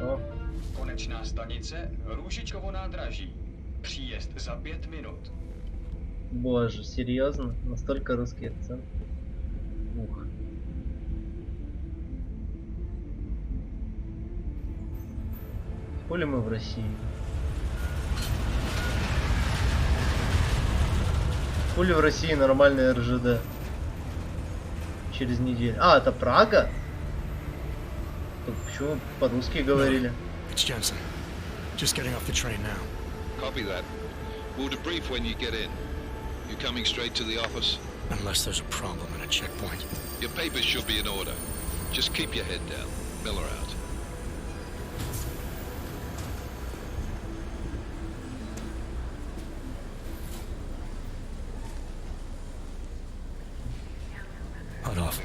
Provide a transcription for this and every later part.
О. Konečná stanice, Růžičkovo nádraží. Příjezd za 5 minut. Боже, серьезно? Настолько русский акцент? Ух. Хули мы в России? Хули в России нормальный РЖД? Через неделю. А, это Прага? Тут почему по-русски говорили? It's Jensen. Just getting off the train now. Copy that. We'll debrief when you get in. You coming straight to the office? Unless there's a problem at a checkpoint. Your papers should be in order. Just keep your head down. Miller out. Hot off.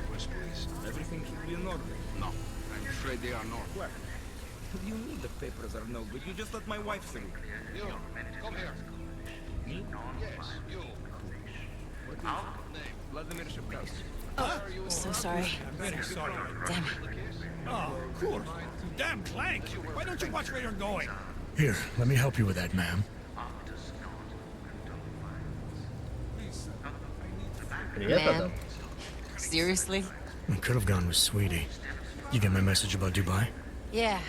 Everything should be in order. No, I'm afraid they are not. Where? You need the papers are no good. You just let my wife through. You, come here. Me? Yes, you. What is name? Vladimir Shevkowski. I'm so sorry. I'm very sorry. Damn it. Oh, cool. Damn clank. Why don't you watch where you're going? Here, let me help you with that, ma'am. Привет, Адам. Seriously? I could have gone with Sweetie. You get my message about Dubai? Yeah.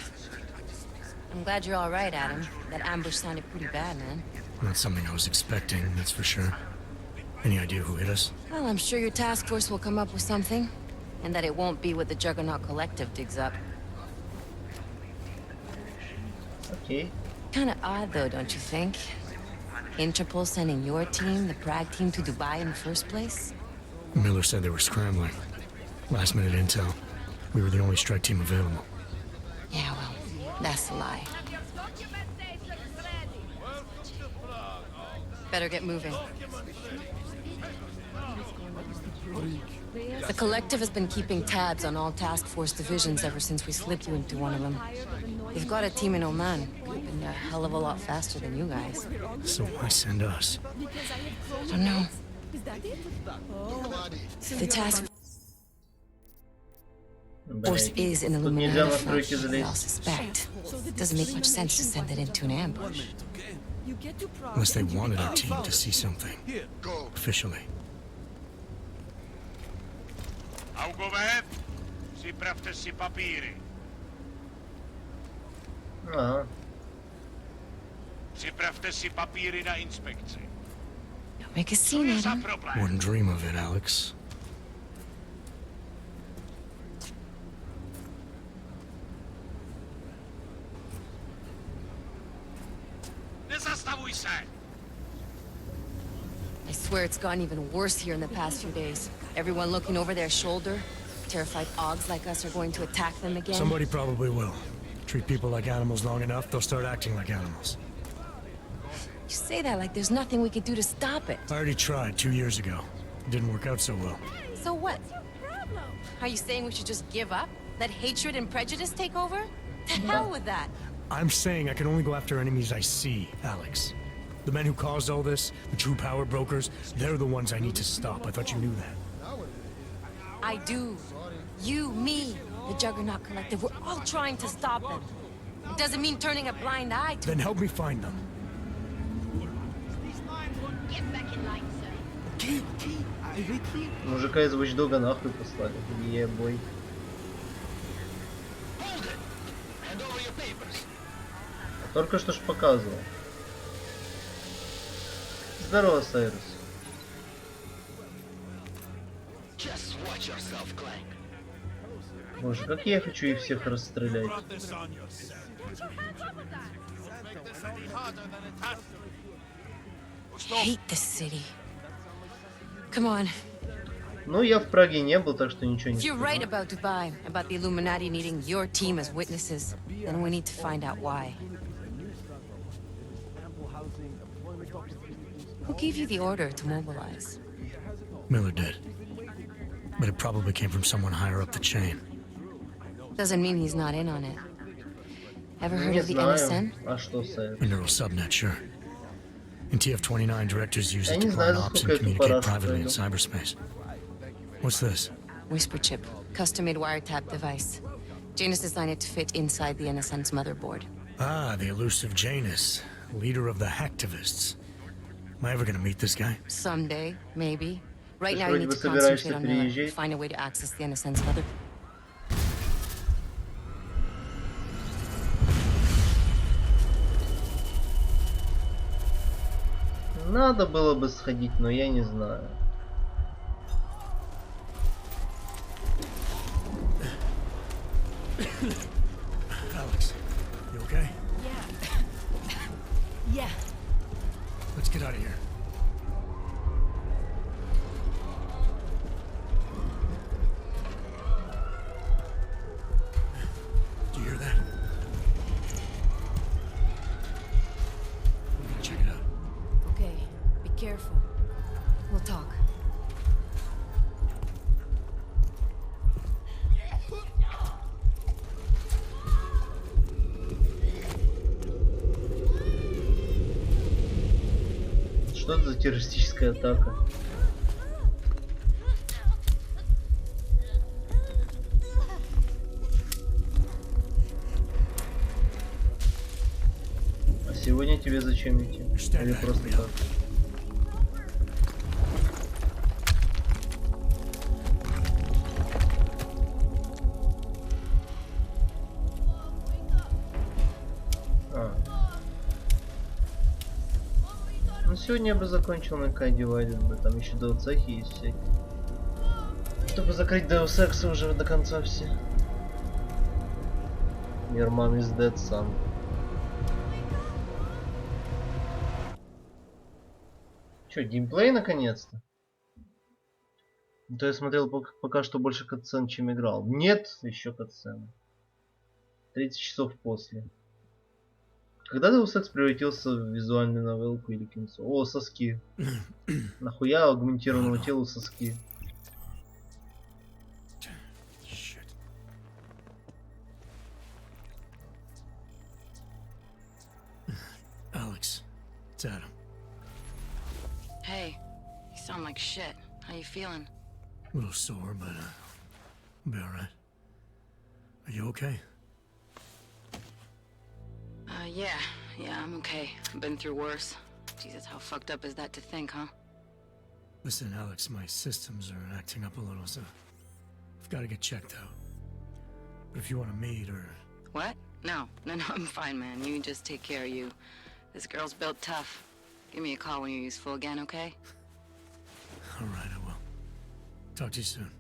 I'm glad you're all right, Adam. That ambush sounded pretty bad, man. Not something I was expecting, that's for sure. Any idea who hit us? Well, I'm sure your task force will come up with something. And that it won't be what the Juggernaut Collective digs up. Окей. Kinda odd, though, don't you think? Interpol sending your team, the Prague team, to Dubai in the first place? Miller said they were scrambling. Last minute intel. We were the only strike team available. Yeah, well, that's a lie. Better get moving. The Collective has been keeping tabs on all task force divisions ever since we slipped you into one of them. They've got a team in Oman. Been a hell of a lot faster than you guys. So why send us? I don't know. The task force is in Тут нельзя Illuminati, настройки we all залезть. suspect. Doesn't make much sense to send it into an ambush. Unless they wanted our team to see something. Officially. Augově, připravte si papíry. Ага. Připravte si papíry na inspekci. Don't make a Co scene, je za Adam. problém? Wouldn't dream of it, Alex. Nezastavuj se! I swear it's gotten even worse here in the past few days. Everyone looking over their shoulder. Terrified Augs like us are going to attack them again. Somebody probably will. Treat people like animals long enough, they'll start acting like animals. You say that like there's nothing we could do to stop it. I already tried 2 years ago. It didn't work out so well. So what? Are you saying we should just give up? Let hatred and prejudice take over? The hell with that! I'm saying I can only go after enemies I see, Alex. The men who caused all this, the true power brokers, they're the ones I need to stop. I thought you knew that. I do. You, me, the Juggernaut Collective, we're all trying to stop them. It doesn't mean turning a blind eye to Then help me find them. Мужика из Watchdog'а нахуй послали. Ебой. Только что ж показывал. Здорово, Сайрус. Боже, как я хочу их всех расстрелять. hate this city. Come on. Ну, я в Праге не был, так что ничего не If you're скажу. right about Dubai, about the Illuminati needing your team as witnesses, then we need to find out why. Who gave you the order to mobilize? Miller did. But it probably came from someone higher up the chain. Doesn't mean he's not in on it. Ever heard Не of the знаю. NSN? А что, Сайрус? A neural subnet, sure. In TF-29, directors use it Я to не знаю, plan ops сколько and эту communicate парашу privately in пройду. cyberspace. What's this? Whisper chip, custom-made wiretap device. Janus designed it to fit inside the innocent's motherboard. Ah, the elusive Janus, leader of the hacktivists. Am I ever gonna meet this guy? Someday, maybe. Right Ты ж now, you вроде need бы to concentrate собираешься on Miller. переезжать. Find a way to access the innocent's mother. Надо было бы сходить, но я не знаю. Alex, you okay? Yeah. Let's get out of here. Do you hear that? I'm gonna check it out. Okay, be careful. We'll talk. Что это за террористическая атака? А сегодня тебе зачем идти? Или просто так? Ну сегодня я бы закончил на K-Divided бы, там еще Deus Ex есть всякие. Чтобы закрыть Deus Ex уже до конца все. Your mom is dead, son. Че, геймплей наконец-то? То я смотрел пока что больше катсцен, чем играл. Нет еще катсцены. 30 часов после. Когда Deus Ex превратился в визуальную новелку или кинцо? О, соски. Нахуя агментированному телу соски? Shit. Alex, it's Adam. Hey, you sound like shit. How you feeling? A little sore, but I'll be alright. Are you okay? Yeah, I'm okay. I've been through worse. Jesus, how fucked up is that to think, huh? Listen, Alex, my systems are acting up a little, so I've got to get checked out. But if you want to meet or... What? No, I'm fine, man. You just take care of you. This girl's built tough. Give me a call when you're useful again, okay? Alright, I will. Talk to you soon.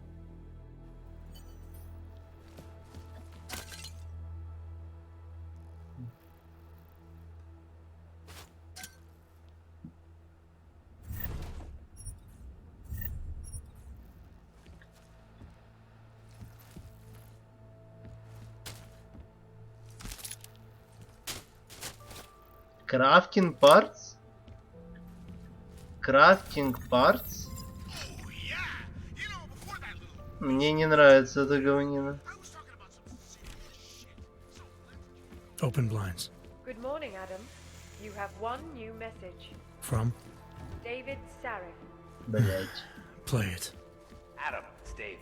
Крафтинг партс? Крафтинг партс? Мне не нравится эта говнина. Open blinds. Good morning, Adam. You have one new message. From? David Sarif. Блять. Play it. Adam, it's David.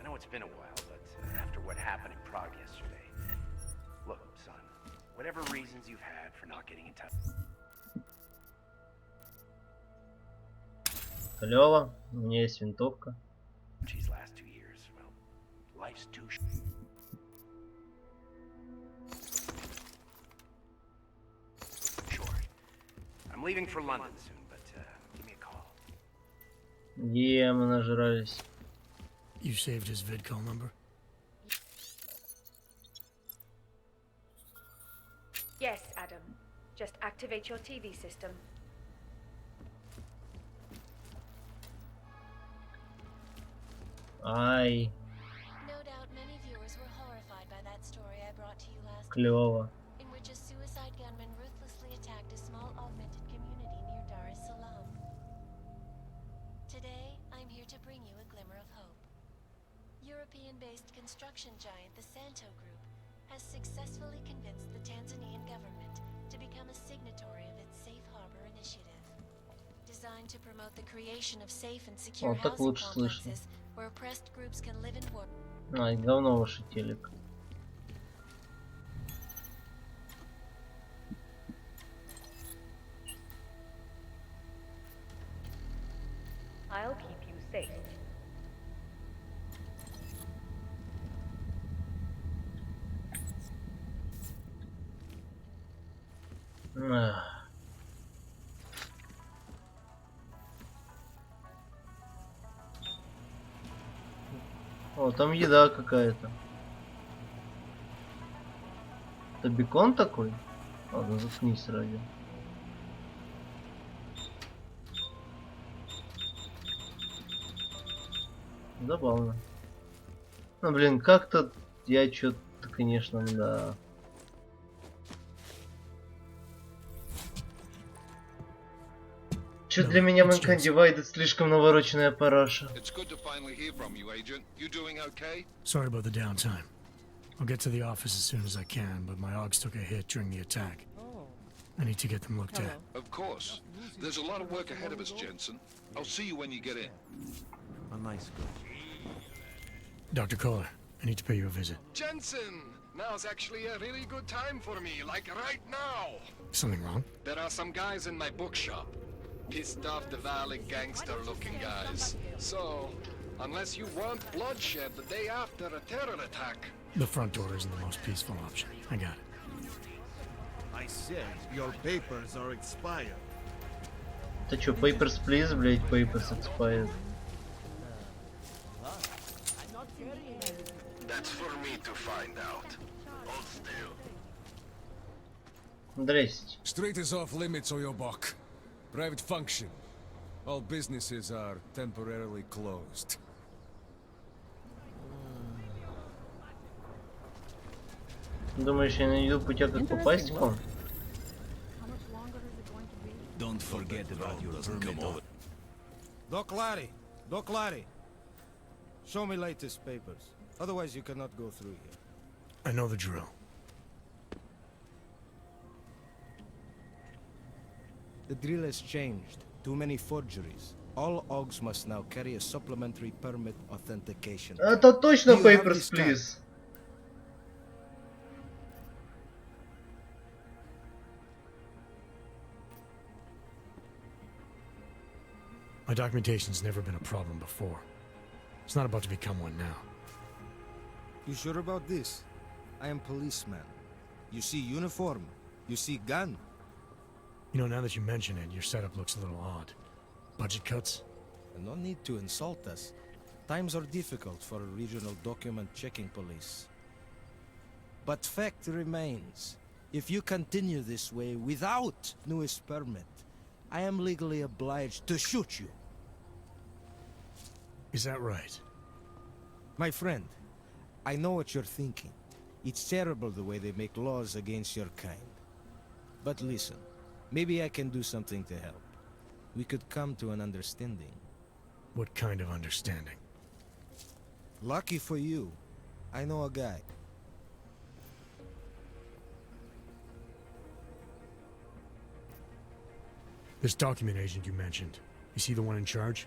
I know it's been a while, but after what happened in Prague yesterday, look, son, whatever reasons you've had for not getting in touch. Клево. У меня есть винтовка. These last 2 years, well, life's too short. I'm leaving for London soon, but give me a call. Мы нажрались. You saved his vidcall number? Yes, Adam. Just activate your TV system. Ай, No doubt many viewers were horrified by that story I brought to you last week, клево. in which a suicide gunman ruthlessly attacked a small augmented community near Dar es Salaam. Today, I'm here to bring you a glimmer of hope. European-based construction giant the Santo Group has successfully convinced the Tanzanian government to become a signatory of its Safe Harbor initiative, designed to promote the creation of safe and secure Вот так housing лучше слышно. complexes where oppressed groups can live and work. Ай, говно ваш телек. Ах. О, там еда какая-то. Это бекон такой? Ладно, заткнись ради. Забавно. Ну блин, как-то я что-то, конечно, да. Чё для меня Mankind Divided слишком навороченная параша. It's good to finally hear from you, Agent. You doing okay? Sorry about the downtime. I'll get to the office as soon as I can, but my Augs took a hit during the attack. I need to get them looked at. Of course. There's a lot of work ahead of us, Jensen. I'll see you when you get in. A nice girl. Dr. Kohler, I need to pay you a visit. Jensen! Now's actually a really good time for me, like right now! Something wrong? There are some guys in my bookshop. Pissed off the valley gangster-looking guys. So, unless you want bloodshed the day after a terror attack... The front door isn't the most peaceful option. I got it. I said your papers are expired. Ты чё, papers please, блять, papers expired. That's for me to find out. Hold still. Здрасте. Street is off limits, Oyobok. Private function. All businesses are temporarily closed. Думаешь, я найду путя, как попасть к вам? Don't forget about your permit. Doc Larry, show me latest papers. Otherwise, you cannot go through here. I know the drill. The drill has changed. Too many forgeries. All Augs must now carry a supplementary permit authentication. Это точно Do you have papers this please. My documentation's never been a problem before. It's not about to become one now. You sure about this? I am policeman. You see uniform. You see gun. You know, now that you mention it, your setup looks a little odd. Budget cuts? No need to insult us. Times are difficult for a regional document checking police. But fact remains, if you continue this way without newest permit, I am legally obliged to shoot you. Is that right? My friend, I know what you're thinking. It's terrible the way they make laws against your kind. But listen, maybe I can do something to help. We could come to an understanding. What kind of understanding? Lucky for you, I know a guy. This document agent you mentioned, you see the one in charge?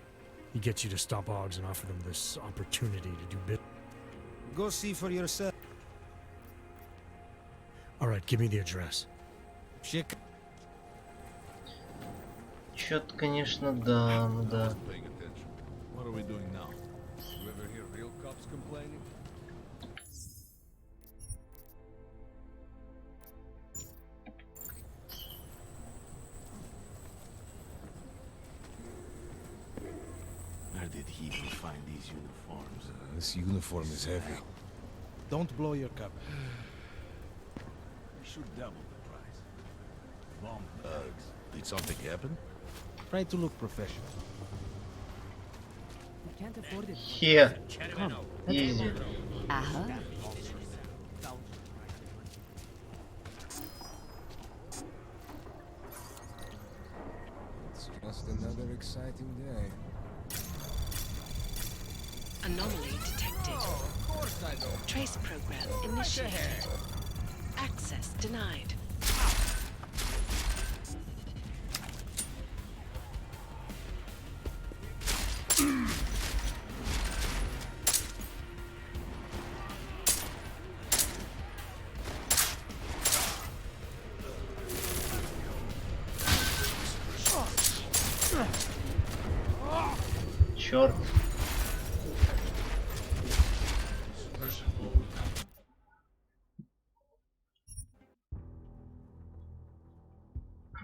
He gets you to stop Augs and offer them this opportunity to do bit. Go see for yourself. Alright, give me the address. Check. Чё-то, конечно, да, ну да. What are we doing now? You ever hear real cops complaining? Where did he even find these uniforms? This uniform is heavy. Don't blow your cover. We should double the price. Bomb bugs. Did something happen? Try to look professional. Хе. Изи. Aha. It's just another exciting day. Anomaly detected. Of course I don't. Trace program initiated. Access denied. Черт.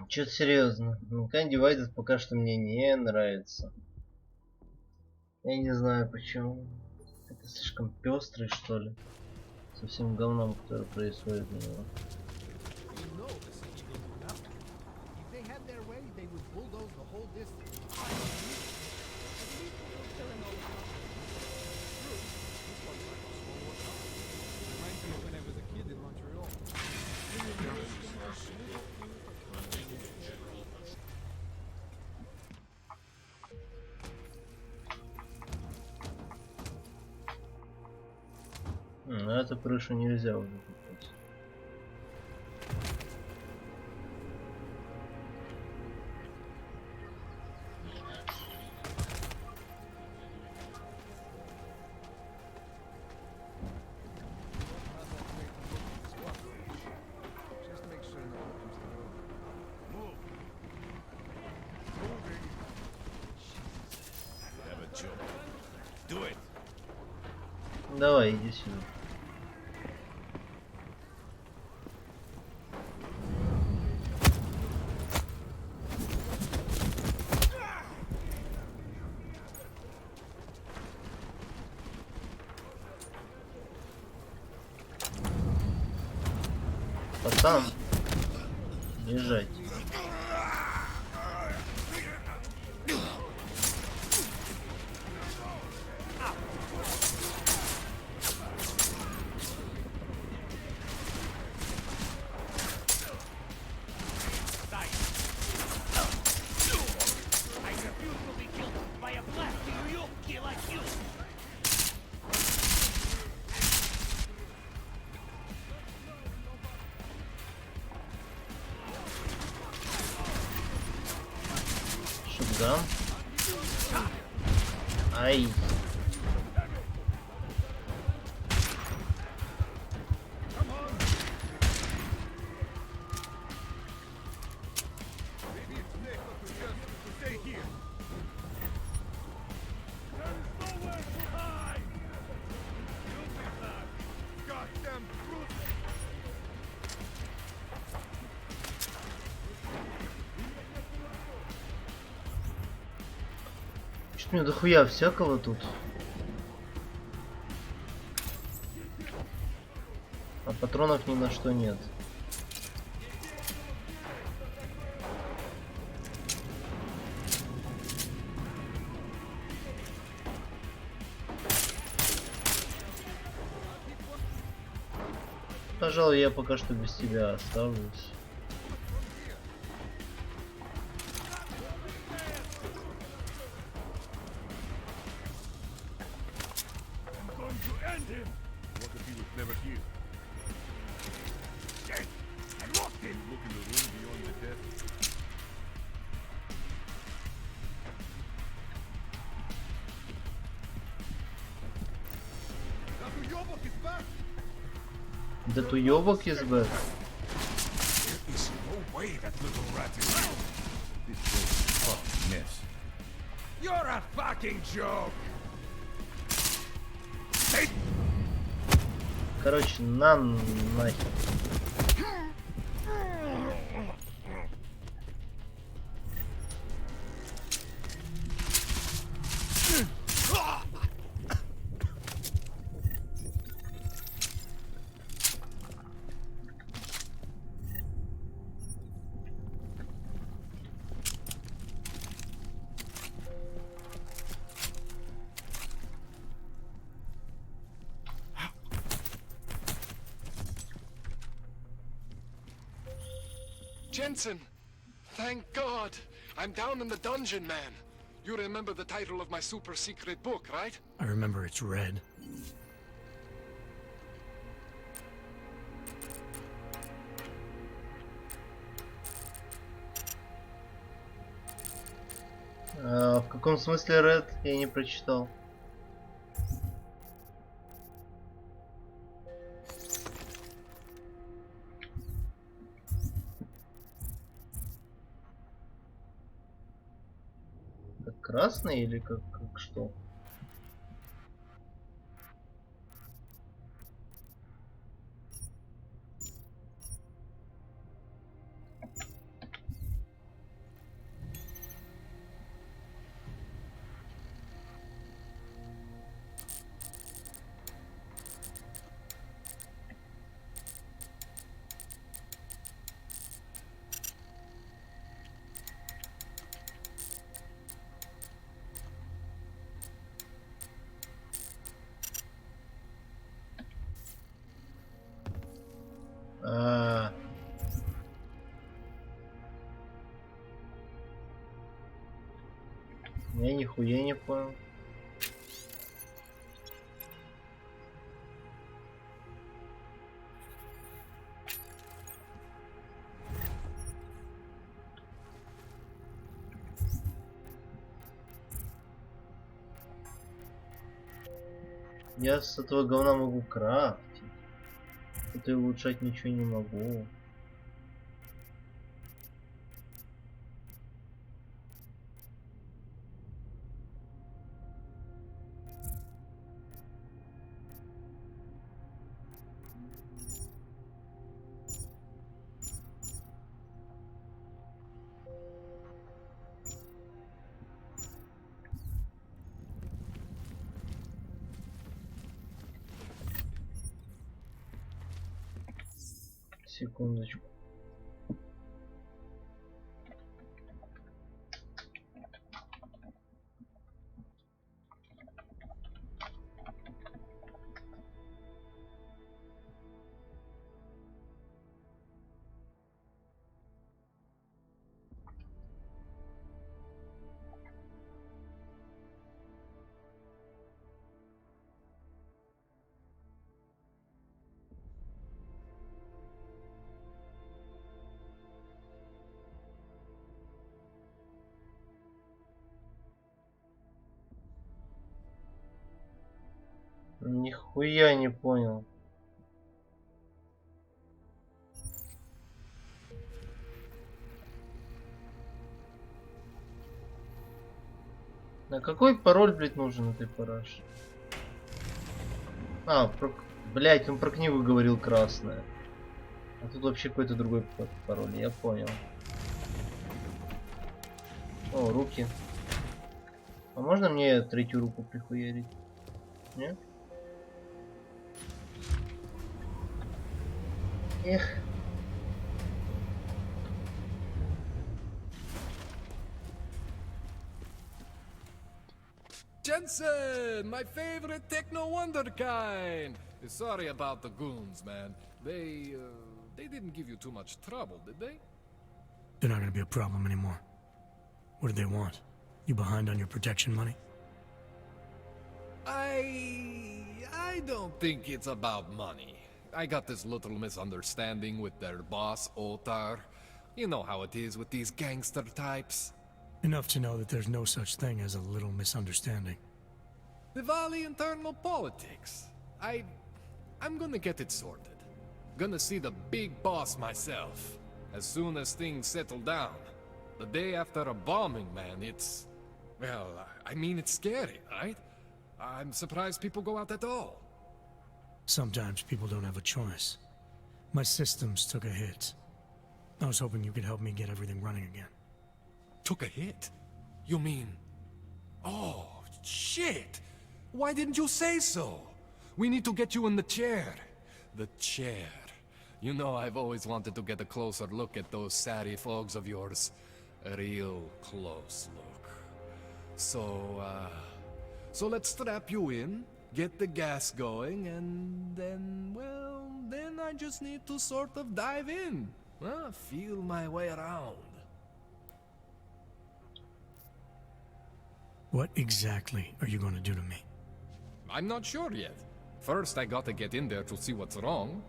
Чё-то серьезно. Kind Divided пока что мне не нравится. Я не знаю почему. Это слишком пестрый, что ли. Со всем говном, которое происходит на него. На эту крышу нельзя уже купить. Давай, иди сюда. Пацан, бежать. Шотган. Ай. Что-то мне дохуя всякого тут. А патронов ни на что нет. Пожалуй, я пока что без тебя оставлюсь. Да туёбок из бэк. Короче, на нахер. Jensen! Thank God! I'm down in the dungeon, man. You remember the title of my super secret book, right? I remember it's red. В каком смысле Red? Я не прочитал. Как красный или как что? Я нихуя не понял. Я с этого говна могу крафтить. Тут и улучшать ничего не могу. Секундочку. Нихуя не понял. На какой пароль, блядь, нужен этой параш? Блядь, он про книгу говорил красная. А тут вообще какой-то другой пароль, я понял. О, руки. А можно мне третью руку прихуярить? Нет? Эх. Jensen, my favorite techno wonderkind. Sorry about the goons, man. They didn't give you too much trouble, did they? They're not gonna be a problem anymore. What do they want? You behind on your protection money? I don't think it's about money. I got this little misunderstanding with their boss, Otar. You know how it is with these gangster types. Enough to know that there's no such thing as a little misunderstanding. Diwali internal politics. I'm gonna get it sorted. Gonna see the big boss myself. As soon as things settle down. The day after a bombing, man, it's... Well, I mean, it's scary, right? I'm surprised people go out at all. Sometimes people don't have a choice. My systems took a hit. I was hoping you could help me get everything running again. Took a hit? You mean... Oh, shit! Why didn't you say so? We need to get you in the chair. The chair. You know, I've always wanted to get a closer look at those satty fogs of yours. A real close look. So let's strap you in, get the gas going, and then, well, then I just need to sort of dive in. Feel my way around. What exactly are you going to do to me? I'm not sure yet. First, I gotta get in there to see what's wrong.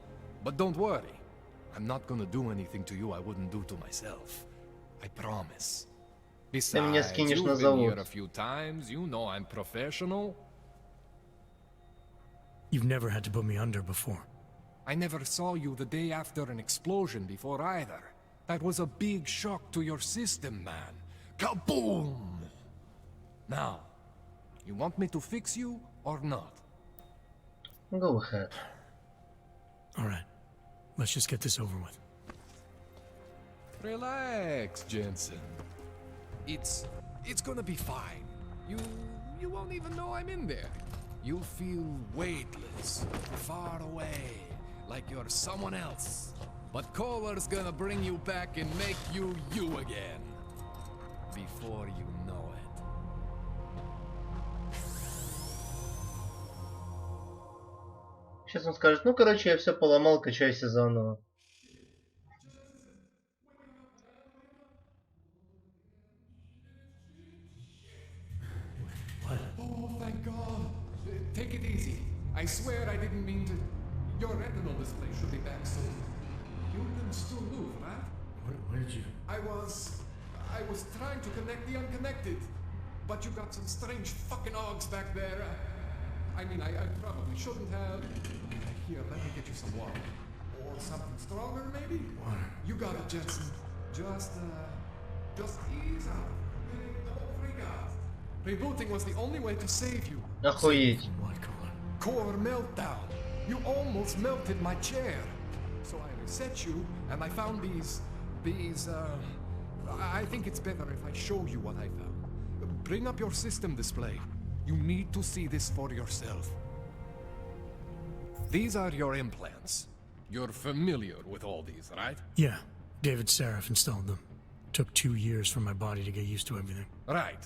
But don't worry. I'm not gonna do anything to you I wouldn't do to myself. I promise. Besides, you've been here a few times. You know I'm professional. You've never had to put me under before. I never saw you the day after an explosion before either. That was a big shock to your system, man. Kaboom! Now, you want me to fix you or not? Go ahead. All right. Let's just get this over with. Relax, Jensen. It's gonna be fine. You won't even know I'm in there. You'll feel weightless, far away, like you're someone else. But Kohler's gonna bring you back and make you you again. Before you know it. Сейчас он скажет, ну короче, я все поломал, качайся заново. I swear I didn't mean to. Your retinal display should be back soon. You can still move, right? Where did you... I was trying to connect the unconnected, but you got some strange fucking ogs back there. I mean, I probably shouldn't have. Here, let me get you some water. Or something stronger, maybe? Water. You got it, Jensen. Just ease out. Don't freak out. Rebooting was the only way to save you. Охуеть. Core meltdown. You almost melted my chair. So I reset you, and I found these, I think it's better if I show you what I found. Bring up your system display. You need to see this for yourself. These are your implants. You're familiar with all these, right? Yeah, David Seraph installed them. Took 2 years for my body to get used to everything. Right.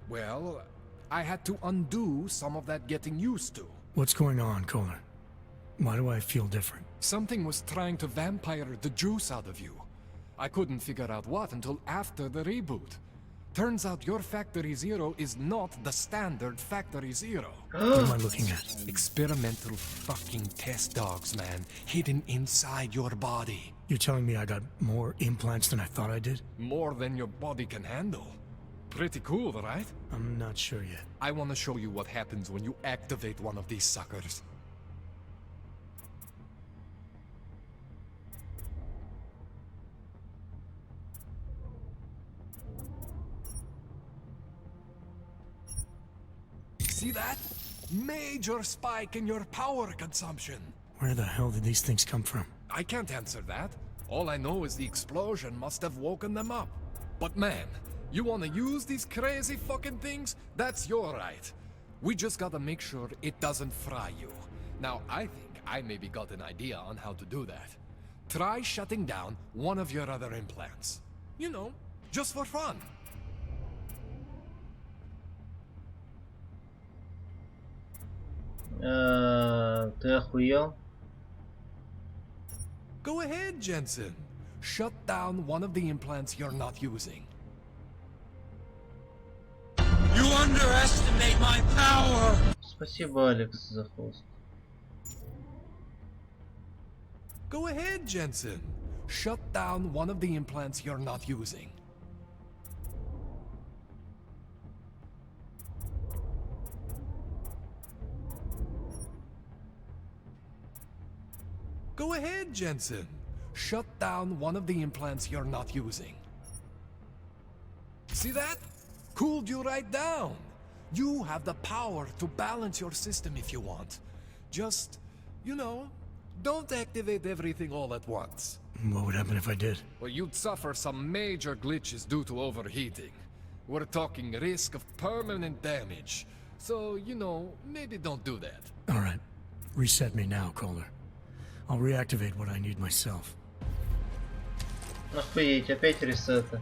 Well, I had to undo some of that getting used to. What's going on, Kohler? Why do I feel different? Something was trying to vampire the juice out of you. I couldn't figure out what until after the reboot. Turns out your Factory Zero is not the standard Factory Zero. What am I looking at? Experimental fucking test dogs, man. Hidden inside your body. You're telling me I got more implants than I thought I did? More than your body can handle. Pretty cool, right? I'm not sure yet. I want to show you what happens when you activate one of these suckers. See that? Major spike in your power consumption. Where the hell did these things come from? I can't answer that. All I know is the explosion must have woken them up. But man, you want to use these crazy fucking things? That's your right. We just gotta make sure it doesn't fry you. Now, I think I maybe got an idea on how to do that. Try shutting down one of your other implants. You know, just for fun. Ты охуел? Go ahead, Jensen. Shut down one of the implants you're not using. You underestimate my power! Спасибо, Алекс, за хост. Go ahead, Jensen. Shut down one of the implants you're not using. Go ahead, Jensen. Shut down one of the implants you're not using. See that? Cooled you right down. You have the power to balance your system if you want. Just, you know, don't activate everything all at once. What would happen if I did? Well, you'd suffer some major glitches due to overheating. We're talking risk of permanent damage. So, you know, maybe don't do that. All right. Reset me now, Kohler. I'll reactivate what I need myself. Охуеть, опять ресеты.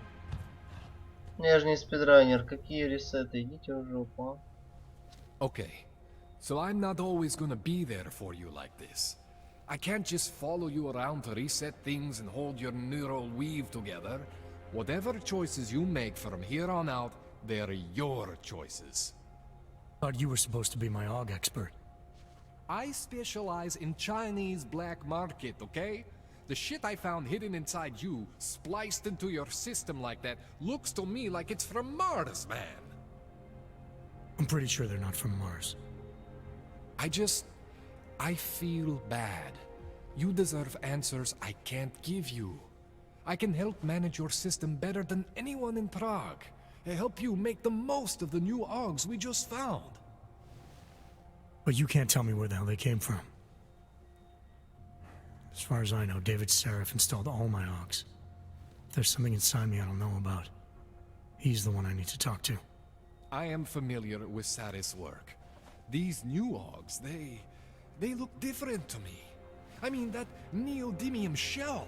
Я же не спидранер, какие ресеты? Идите в жопу. Okay, so I'm not always gonna be there for you like this. I can't just follow you around to reset things and hold your neural weave together. Whatever choices you make from here on out, they're your choices. Thought you were supposed to be my AUG expert. I specialize in Chinese black market, okay? The shit I found hidden inside you, spliced into your system like that, looks to me like it's from Mars, man. I'm pretty sure they're not from Mars. I feel bad. You deserve answers I can't give you. I can help manage your system better than anyone in Prague. Help you make the most of the new AUGs we just found. But you can't tell me where the hell they came from. As far as I know, David Seraph installed all my AUGs. If there's something inside me I don't know about, he's the one I need to talk to. I am familiar with Sarah's work. These new AUGs, they look different to me. I mean, that neodymium shell.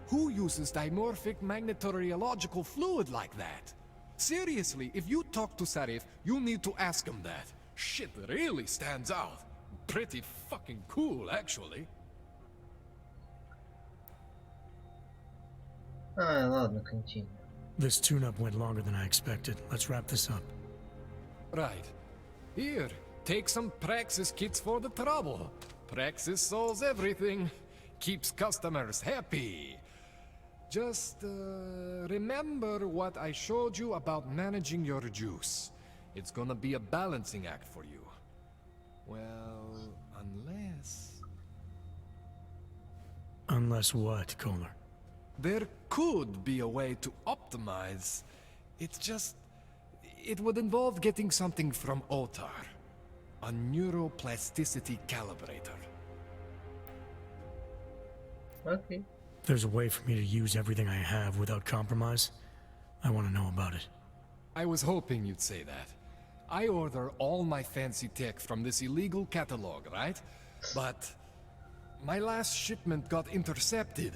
Who uses dimorphic magnetorheological fluid like that? Seriously, if you talk to Sarif, you need to ask him that. Shit really stands out. Pretty fucking cool, actually. Ладно, continue. This tune-up went longer than I expected. Let's wrap this up. Right. Here, Take some praxis kits for the trouble. Praxis solves everything. Keeps customers happy. Just remember what I showed you about managing your juice. It's gonna be a balancing act for you. Well, unless... Unless what, Kohler? There could be a way to optimize. It's just... It would involve getting something from Otar. A neuroplasticity calibrator. Okay. There's a way for me to use everything I have without compromise. I want to know about it. I was hoping you'd say that. I order all my fancy tech from this illegal catalog, right? But my last shipment got intercepted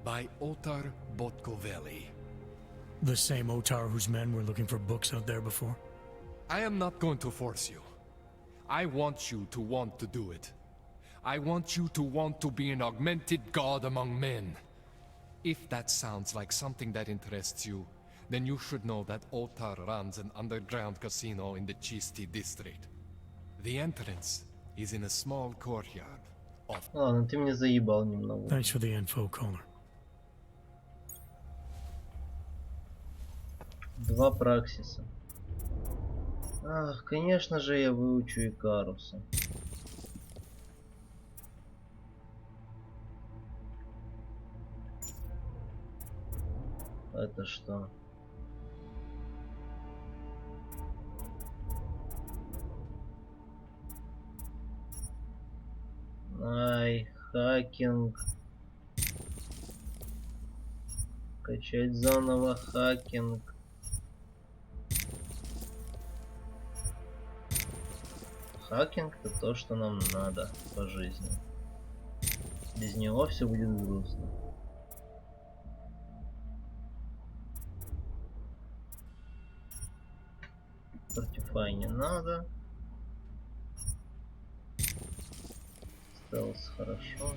by Otar Botkoveli. The same Otar whose men were looking for books out there before? I am not going to force you. I want you to want to do it. I want you to want to be an augmented god among men. If that sounds like something that interests you, then you should know that Otar runs an underground casino in the Chisti district. The entrance is in a small courtyard off... Ладно, ты меня заебал немного. Thanks for the info, Kohler. 2 праксиса. Ах, конечно же я выучу Икаруса. Это что? Ай, хакинг. Качать заново хакинг. Хакинг — это то, что нам надо по жизни. Без него все будет грустно. Фортифай не надо. Стелс хорошо.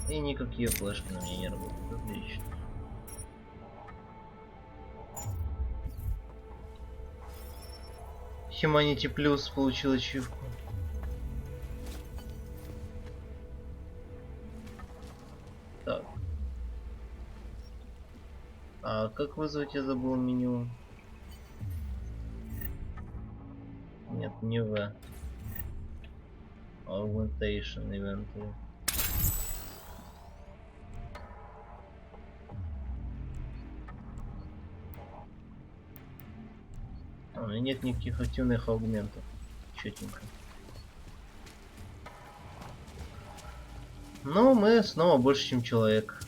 И никакие флешки на меня не работают. Отлично. Humanity Plus получил ачивку. Так. А как вызвать, я забыл меню. Нет, не В. Augmentation Inventory. У меня нет никаких активных аугментов. Четенько. Но мы снова больше, чем человек.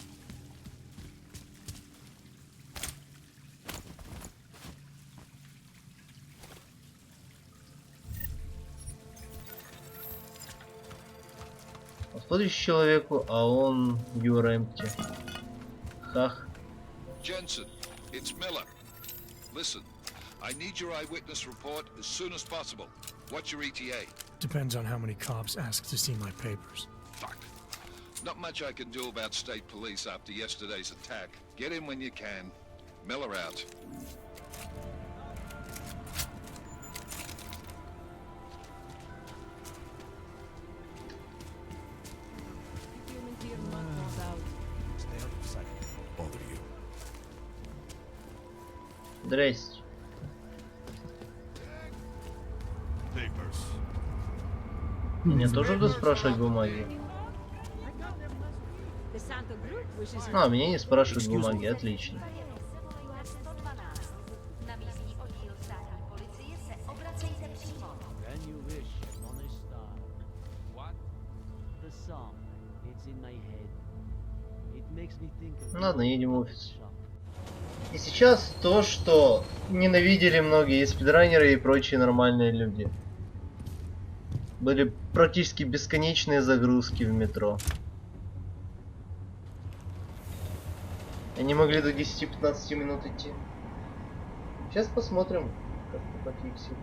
Смотришь человеку, а он you're empty. Хах. Jensen, it's Miller. Listen, I need your eyewitness report as soon as possible. What's your ETA? Depends on how many cops ask to see my papers. Fuck. Not much I can do about state police after yesterday's attack. Get in when you can. Miller out. Здрасте. Мне тоже буду спрашивать бумаги? А, меня не спрашивают бумаги, отлично. Ладно, едем в офис. И сейчас то, что ненавидели многие спидранеры и прочие нормальные люди. Были практически бесконечные загрузки в метро. Они могли до 10-15 минут идти. Сейчас посмотрим, как это пофиксит.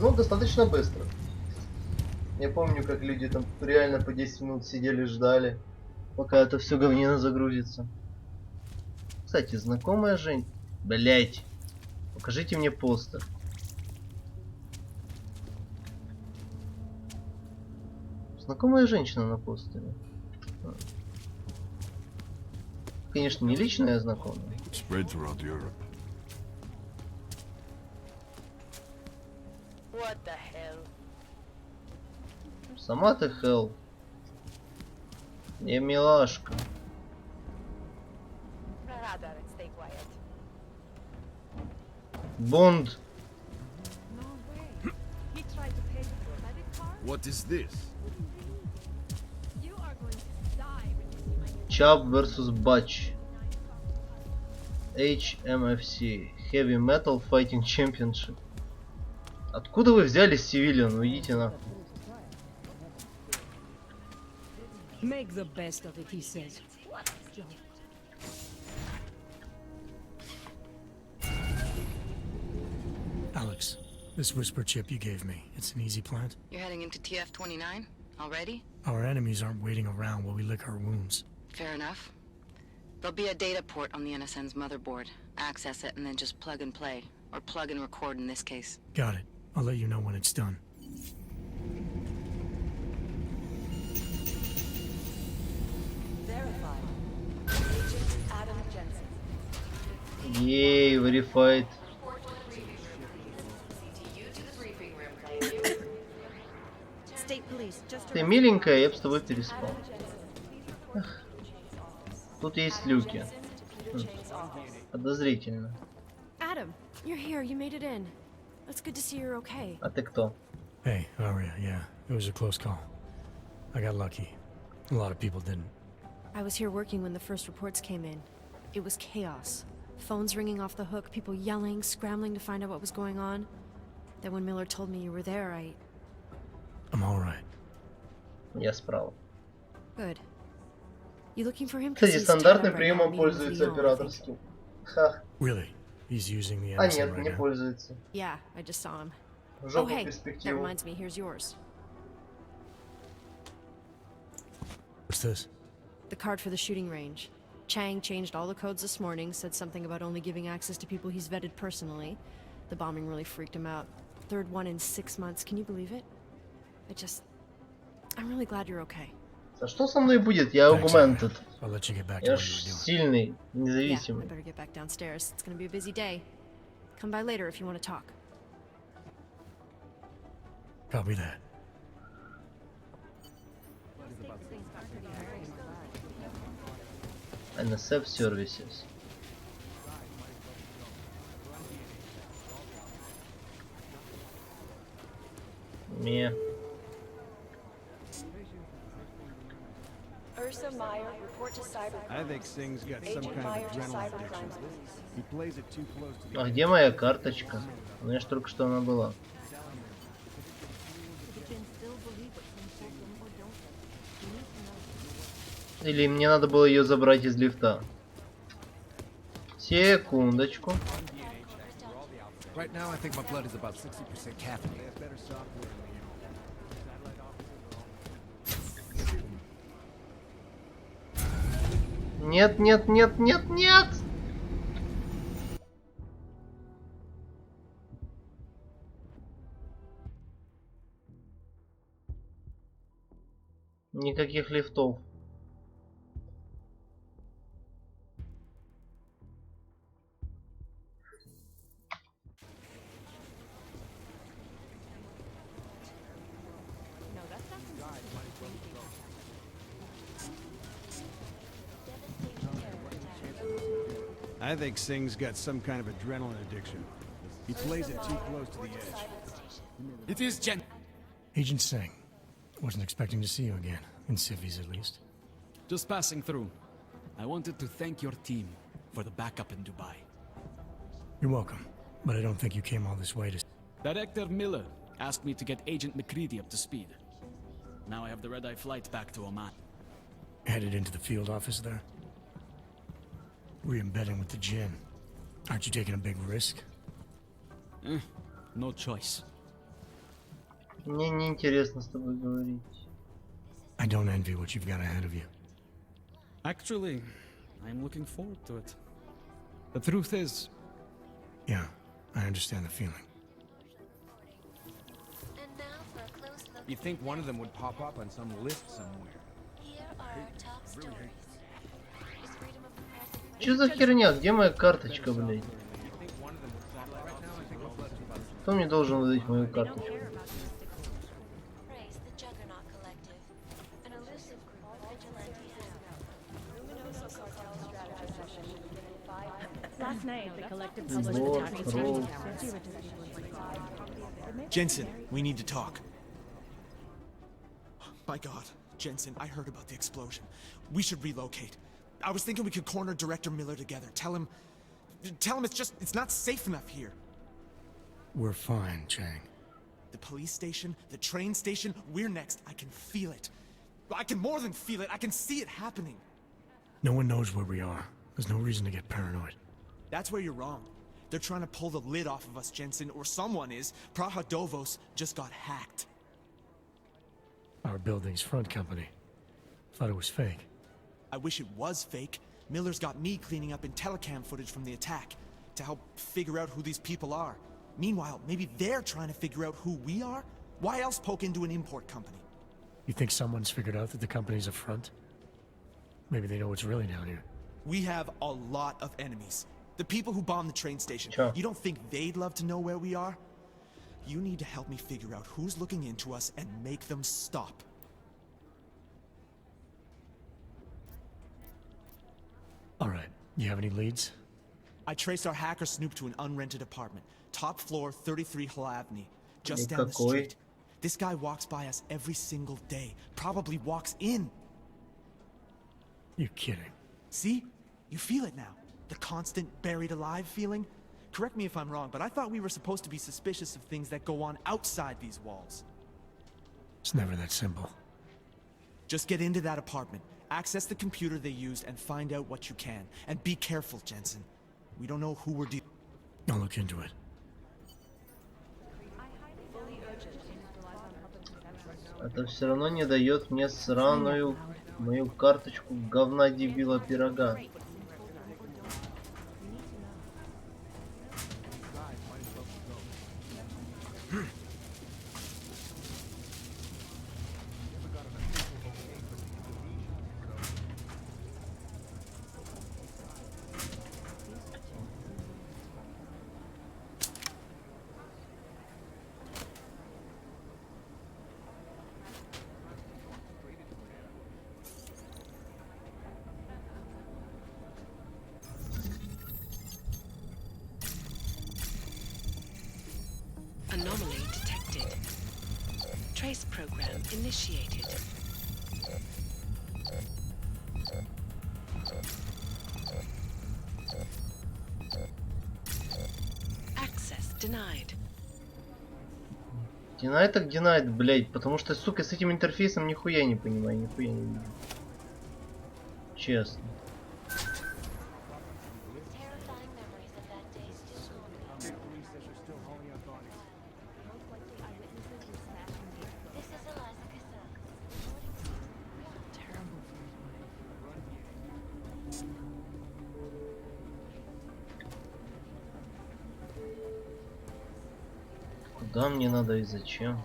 Ну, достаточно быстро. Я помню, как люди там реально по 10 минут сидели, ждали, пока это все говнина загрузится. Кстати, знакомая Жень. Блять. Покажите мне постер. Знакомая женщина на постере. Конечно, не личная знакомая. Spread throughout Europe. What the hell? Сама ты хелл. Не милашка. Rather, stay quiet. Бонд. What is this? Chub vs Batch. HMFC. Heavy Metal Fighting Championship. Откуда вы взяли Civilian? Уйдите нахуй. Make the best of it, he says. Alex, this whisper chip you gave me, it's an easy plant? You're heading into TF-29 already? Our enemies aren't waiting around while we lick our wounds. Fair enough. There'll be a data port on the NSN's motherboard. Access it and then just plug and play. Or plug and record in this case. Got it. I'll let you know when it's done. Verified. Agent Adam Jensen. Yay, verified. Ты миленькая, я бы с тобой переспал. Эх. Тут есть люки. Подозрительно. Adam, you're here. You made it in. It's good to see you're okay. А ты кто? Hey, Aria, yeah, it was a close call. I got lucky. A lot of people didn't. I was here working when the first reports came in. It was chaos. Phones ringing off the hook, people yelling, scrambling to find out what was going on. Then when Miller told me you were there, I'm all right. Я справа. Good. You looking for him? Кстати, стандартным приемом пользуется операторский. Ха. Really? He's using the А NSN нет, right не now? пользуется. Yeah, I just saw him. В Oh, жопу hey, that перспективу. reminds me. Here's yours. What's this? The card for the shooting range. Chang changed all the codes this morning, said something about only giving access to people he's vetted personally. The bombing really freaked him out. Third one in 6 months. Can you believe it? I'm really glad you're okay. А что со мной будет? Я augmented. I'll let you get back to Я what ж you were doing. сильный, Yeah, I независимый. better get back downstairs. It's gonna be a busy day. Come by later if you want to talk. Copy that. NSF Services. Me. Ursa Meyer, report to cyber. I think Singh's got some Agent kind Meyer of to adrenaline cyber addiction. crimes, please. He plays it too close to the А где моя карточка? У меня ж только что она была. Или мне надо было ее забрать из лифта? Секундочку. Right now, I think my blood is about 60% caffeinated. Нет, нет, нет, нет, нет! Никаких лифтов. I think Singh's got some kind of adrenaline addiction. He plays it too close to the edge. It is Agent Singh. Wasn't expecting to see you again. In civvies, at least. Just passing through. I wanted to thank your team for the backup in Dubai. You're welcome. But I don't think you came all this way to... Director Miller asked me to get Agent McCready up to speed. Now I have the red-eye flight back to Oman. Headed into the field office there? Re-embedding with the Jinn. Aren't you taking a big risk? No choice. Мне не интересно с тобой говорить. I don't envy what you've got ahead of you. Actually, I'm looking forward to it. The truth is... Yeah, I understand the feeling. And now for a close look. You'd think one of them would pop up on some list somewhere. Here are our top stories. Is freedom of the press and Чё за херня? Где моя карточка, блядь? Кто мне должен выдать мою карточку? praise the Juggernaut Collective, an elusive group of vigilantes. Last night, the collective Любое, другое. Jensen, we need to talk. My God, Jensen, I heard about the explosion. We should relocate. I was thinking we could corner Director Miller together. Tell him it's not safe enough here. We're fine, Chang. The police station, the train station, we're next. I can feel it. I can more than feel it. I can see it happening. No one knows where we are. There's no reason to get paranoid. That's where you're wrong. They're trying to pull the lid off of us, Jensen, or someone is. Prahadovos just got hacked. Our building's front company. Thought it was fake. I wish it was fake. Miller's got me cleaning up in telecam footage from the attack to help figure out who these people are. Meanwhile, maybe they're trying to figure out who we are? Why else poke into an import company? You think someone's figured out that the company's a front? Maybe they know what's really down here. We have a lot of enemies. The people who bombed the train station. Sure. You don't think they'd love to know where we are? You need to help me figure out who's looking into us and make them stop. All right. You have any leads? I traced our hacker Snoop to an unrented apartment. Top floor, 33 Hill Avenue. Just down the street. This guy walks by us every single day. Probably walks in. You're kidding. See? You feel it now. The constant buried alive feeling? Correct me if I'm wrong, but I thought we were supposed to be suspicious of things that go on outside these walls. It's never that simple. Just get into that apartment, access the computer they used, and find out what you can. And be careful, Jensen. We don't know who we're dealing with. I'll look into it. Это все равно не дает мне сраную мою карточку говна дебила пирога. Anomaly detected. Trace program initiated. Access denied. Динайт так динайт, блять, потому что, сука, с этим интерфейсом нихуя не понимаю, нихуя не вижу. Честно. Куда мне надо и зачем?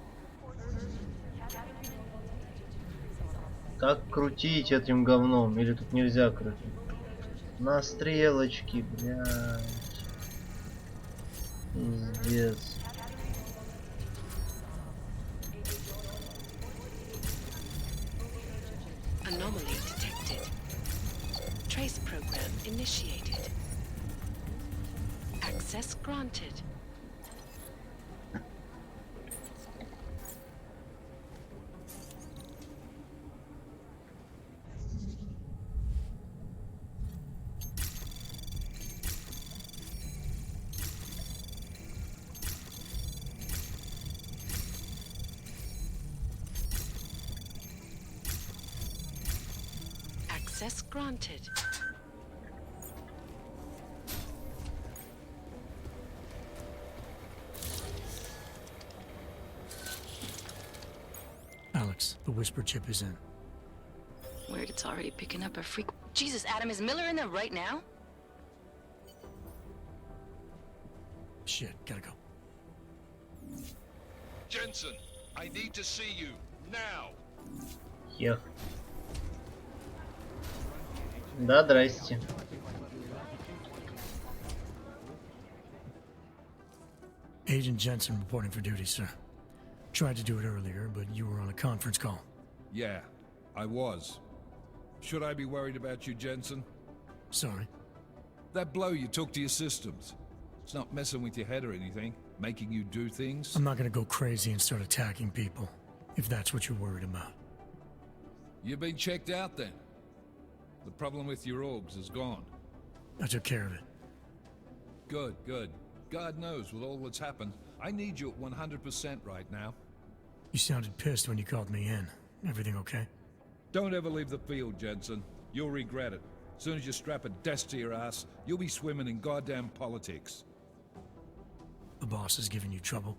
Как крутить этим говном? Или тут нельзя крутить? На стрелочки, блядь. Пиздец. Anomaly detected. Trace program initiated. Access granted. Access granted. the whisper chip is in. Weird, it's already picking up a freak. Jesus, Adam, is Miller in there right now? Shit, gotta go. Jensen, I need to see you now. Ех. Да, здрасте. Agent Jensen reporting for duty, sir. Tried to do it earlier, but you were on a conference call. Yeah, I was. Should I be worried about you, Jensen? Sorry. That blow you took to your systems. It's not messing with your head or anything, making you do things. I'm not gonna go crazy and start attacking people, if that's what you're worried about. You've been checked out then. The problem with your orgs is gone. I took care of it. Good, good. God knows with all that's happened, I need you at 100% right now. You sounded pissed when you called me in. Everything okay? Don't ever leave the field, Jensen. You'll regret it. As soon as you strap a desk to your ass, you'll be swimming in goddamn politics. The boss is giving you trouble.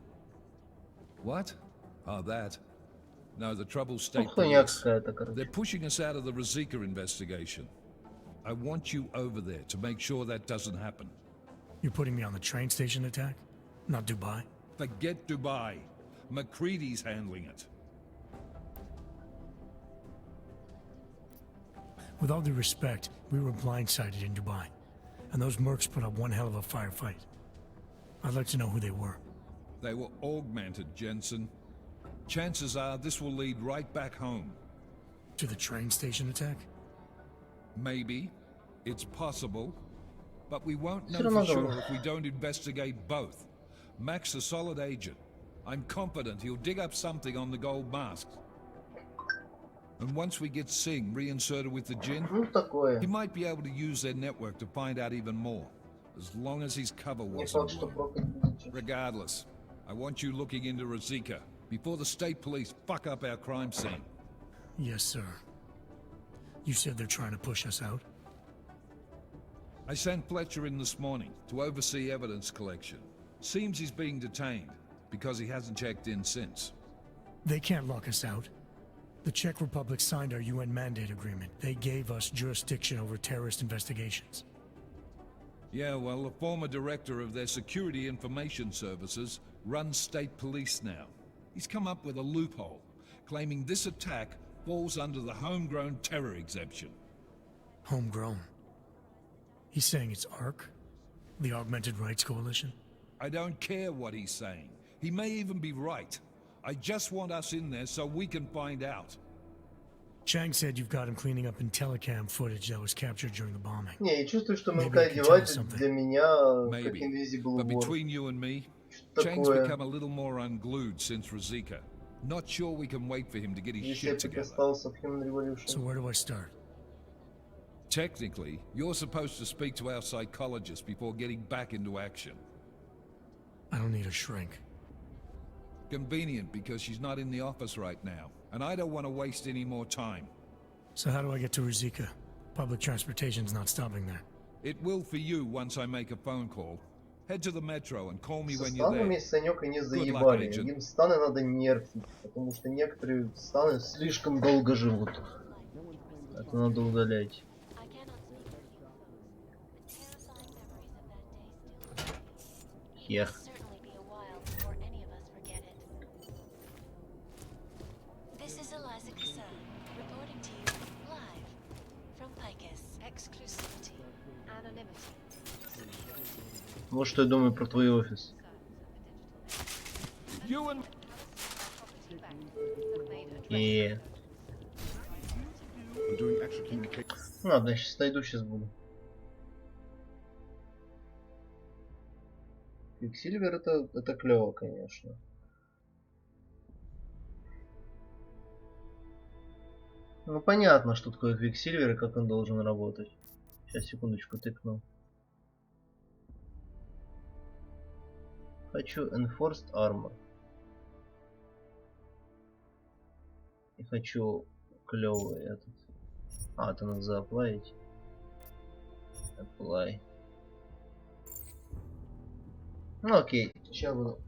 What? Oh, that. No, the trouble's state хуйня police. какая-то, короче. They're pushing us out of the Razika investigation. I want you over there to make sure that doesn't happen. You're putting me on the train station attack? Not Dubai? Forget Dubai. McCready's handling it. With all due respect, we were blindsided in Dubai, and those mercs put up one hell of a firefight. I'd like to know who they were. They were augmented, Jensen. Chances are this will lead right back home. To the train station attack? Maybe. It's possible. But we won't know Всё равно for говорю. sure if we don't investigate both. Mac's a solid agent. I'm confident he'll dig up something on the gold masks. And once we get Singh reinserted with the Jinn, Ну такое. he might be able to use their network to find out even more. As long as his cover Не wasn't факт, что blown. прокать будет. Regardless, I want you looking into Razika before the state police fuck up our crime scene. Yes, sir. You said they're trying to push us out? I sent Fletcher in this morning to oversee evidence collection. Seems he's being detained because he hasn't checked in since. They can't lock us out. The Czech Republic signed our UN mandate agreement. They gave us jurisdiction over terrorist investigations. Yeah, well, the former director of their security information services runs state police now. He's come up with a loophole, claiming this attack falls under the homegrown terror exemption. Homegrown. He's saying it's ARC? The Augmented Rights Coalition? I don't care what he's saying. He may even be right. I just want us in there so we can find out. Chang said you've got him cleaning up Intellicam footage that was captured during the bombing. Не, я чувствую, что Maybe мелкая you can tell us деватель something. для меня как Maybe. Invisible But War. between you and me, Что Chang's такое? become a little more unglued since Razika. Not sure we can wait for him to get his Если я shit together. прикасался к Human Revolution. So where do I start? Technically, you're supposed to speak to our psychologist before getting back into action. I don't need a shrink. Convenient because she's not in the office right now, and I don't want to waste any more time. So how do I get to Razika? Public transportation's not stopping there. It will for you once I make a phone call. Head to the metro and call me Со when you're станами there. Санёк они Good luck, заебали. agent. Им станы надо нерфить, потому что некоторые станы слишком долго живут. Это надо удалять. Хех. This is Eliza Kassan, reporting to you live from Picus. Exclusivity, anonymity, security. Вот что я думаю про твой офис. И... Ладно, я сейчас дойду, сейчас буду. Квиксильвер это клево, конечно. Ну понятно, что такое Квиксильвер и как он должен работать. Сейчас, секундочку, тыкну. Хочу Enforced Armor. И хочу клевый этот. А, это надо зааплавить. Apply. Ну окей, сейчас буду.